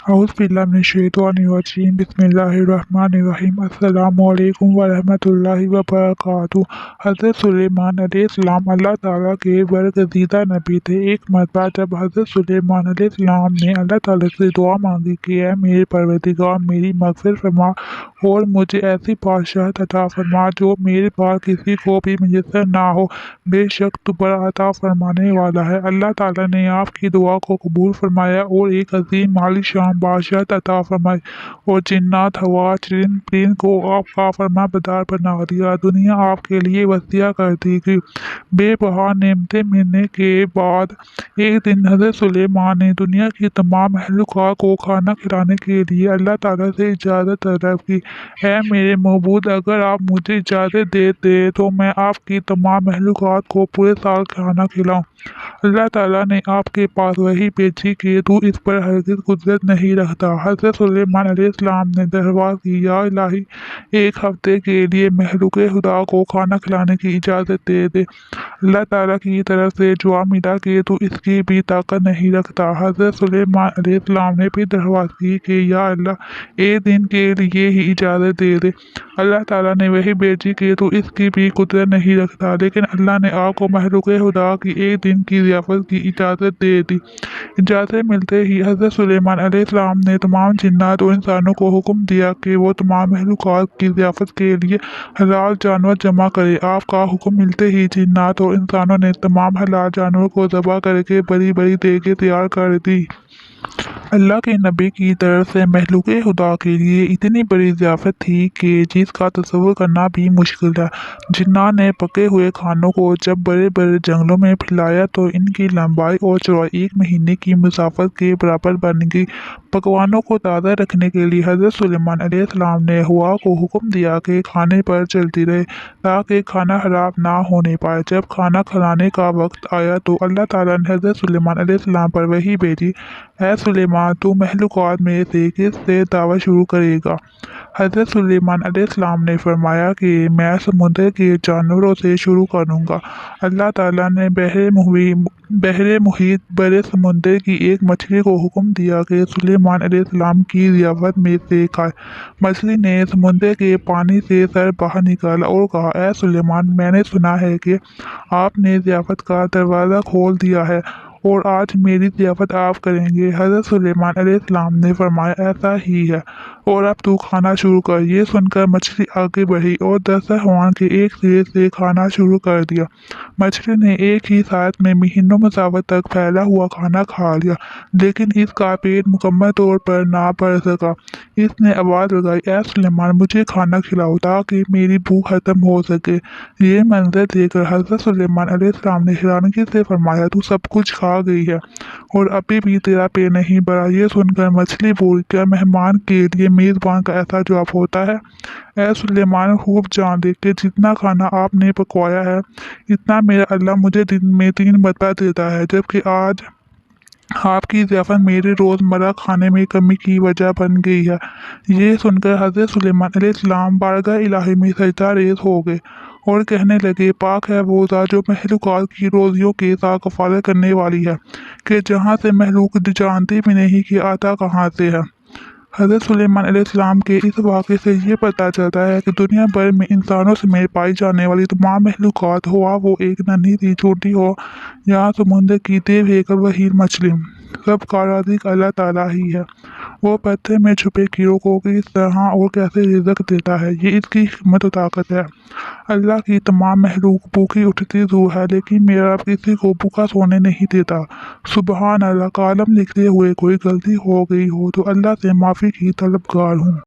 औज़ुबिल्लाहि बिस्मिल्लाहिर्रहमानिर्रहीम। अस्सलामु अलैकुम वरहमतुल्लाहि वबरकातुहू। हज़रत सुलेमान अलैहिस्सलाम अल्लाह ताला के बरगज़ीदा नबी थे। एक मरतबा जब हज़रत सुलेमान अलैहिस्सलाम ने अल्लाह ताला से दुआ मांगी कि ऐ मेरे परवरदिगार, मेरी मग़फ़िरत फरमा और मुझे ऐसी बादशाहत अता फरमा जो मेरे बाद किसी को भी मुयस्सर ना हो, बेशक तू बड़ा अता फरमाने वाला है। अल्लाह ताला ने आपकी दुआ को कबूल फरमाया और एक अजीम आलीशान बादशाहत अता फरमाई और जिन्नात, हवा, चरिंद परिंद को आपका फरमा बरदार बना दिया। दुनिया आपके लिए वसीया कर दी गई। बेबहा नेमतें मिलने के बाद एक दिन हज़रत सुलेमान ने दुनिया की तमाम महलूक़ात को खाना खिलाने के लिए अल्लाह ताला से इजाज़त तलब की। ऐ मेरे महबूब, अगर आप मुझे इजाज़त दे दे तो मैं आपकी तमाम महलूक़ात को पूरे साल खाना खिलाऊँ। अल्लाह ताला ने आपके पास वही भेजी कि तू इस पर हरगिज़ कुदरत नहीं रखता। हज़रत सुलेमान अलैहिस्सलाम ने दरख्वास्त की, या इलाही, एक हफ्ते के लिए महलूक़े खुदा को खाना खिलाने की इजाज़त दे दे। अल्लाह ताला की तरफ से जवाब मिला कि तू इसकी भी ताकत नहीं रखता। हज़रत सुलेमान अलैहिस्सलाम ने फिर दरख्वास्त की कि या अल्लाह, एक दिन के लिए ही इजाज़त दे दे। अल्लाह ताला ने वही भेजी कि तू इसकी भी कुदरत नहीं रखता। लेकिन अल्लाह ने आपको महलूक़े खुदा की एक दिन की ज़ियाफ़त की इजाज़त दे दी। इजाज़त मिलते ही हज़रत सुलेमान अलैहिस्सलाम ने तमाम जिन्नात और इंसानों को हुक्म दिया कि वो तमाम महलूक़ात की ज़ियाफ़त के लिए हलाल जानवर जमा करे। आपका हुक्म मिलते ही जिन्नात और इंसानों ने तमाम हलाल जानवरों को ज़बह करके बड़ी बड़ी देगें तैयार कर दी। अल्लाह के नबी की तरफ से महलूक़े खुदा के लिए इतनी बड़ी ज़ियाफ़त थी कि जिसका तसव्वुर करना भी मुश्किल है। जिन्नात ने पके हुए खानों को जब बड़े बड़े जंगलों में फैलाया तो इनकी लंबाई और चौड़ाई 1 महीने की मुसाफत के बराबर बन गई। पकवानों को ताज़ा रखने के लिए हज़रत सुलेमान अलैहिस्सलाम ने हवा को हुक्म दिया कि खाने पर चलती रहे ताकि खाना ख़राब ना होने पाए। जब खाना खिलाने का वक्त आया तो अल्लाह ताला ने हज़रत सुलेमान अलैहिस्सलाम पर वही भेजी, ऐ सुलेमान, तू महलूक़ात में से किस से दावत शुरू करेगा? हज़रत सुलेमान अलैहिस्सलाम ने फरमाया कि मैं समुद्र के जानवरों से शुरू करूँगा। अल्लाह ताला ने बहरे मुहीत बड़े समुद्र की एक मछली को हुक्म दिया कि सुलेमान अलैहिस्सलाम की ज़ियाफ़त में से खाए। मछली ने समुद्र के पानी से सर बाहर निकाला और कहा, ऐ सुलेमान, मैंने सुना है कि आपने ज़ियाफ़त का दरवाज़ा खोल दिया है और आज मेरी ज़ियाफ़त आप करेंगे। हज़रत सुलेमान अलैहिस्सलाम ने फरमाया, ऐसा ही है, और अब तू खाना शुरू कर। ये सुनकर मछली आगे बढ़ी और दस्तरख़्वान के एक सिरे से खाना शुरू कर दिया। मछली ने एक ही साथ में महीनों मसाफत तक फैला हुआ खाना खा लिया, लेकिन इसका पेट मुकम्मल तौर पर ना भर सका। इसने आवाज़ लगाई, ऐ सुलेमान, मुझे खाना खिलाओ ताकि मेरी भूख ख़त्म हो सके। ये मंजर देखकर हज़रत सुलेमान अलैहिस्सलाम ने हैरानगी से फरमाया, तू सब कुछ खा गई है और अभी भी तेरा पेट नहीं भरा। ये सुनकर मछली बोली, क्या मेहमान के लिए मेज़बान का ऐसा जवाब होता है? ऐ सुलेमान, खूब जान ले कि जितना खाना आपने पकवाया है इतना मेरा अल्लाह मुझे दिन में 3 मरतबा देता है, जबकि आज आपकी ज़ियाफ़त मेरे रोज़मर्रा खाने में कमी की वजह बन गई है। ये सुनकर हज़रत सुलेमान अलैहिस्सलाम बारगाह इलाही में सजदा रेज़ हो गए और कहने लगे, पाक है वो ज़ात जो महलूक़ात की रोज़ियों के साथ कफ़ालत करने वाली है कि जहाँ से महलूक जानते भी नहीं कि आता कहाँ से है। हज़रत सुलेमान अलैहिस्सलाम के इस वाक़े से ये पता चलता है कि दुनिया भर में इंसानों समेत पाई जाने वाली तमाम महलूक़ात, हुआ वो एक नन्ही सी छोटी हो या समुद्र की देव हेकल वहील मछली, सब का राज़िक़ अल्लाह ताला ही है। वो पत्थर में छुपे कीड़ों को किस तरह और कैसे रिज़्क़ देता है, ये इसकी हिकमत और ताकत है। अल्लाह की तमाम महलूक भूखी उठती ज़रूर है, लेकिन मेरा रब किसी को भूखा सोने नहीं देता। सुबहान अल्लाह। कॉलम लिखते हुए कोई गलती हो गई हो तो अल्लाह से माफ़ी की तलबगार हूँ।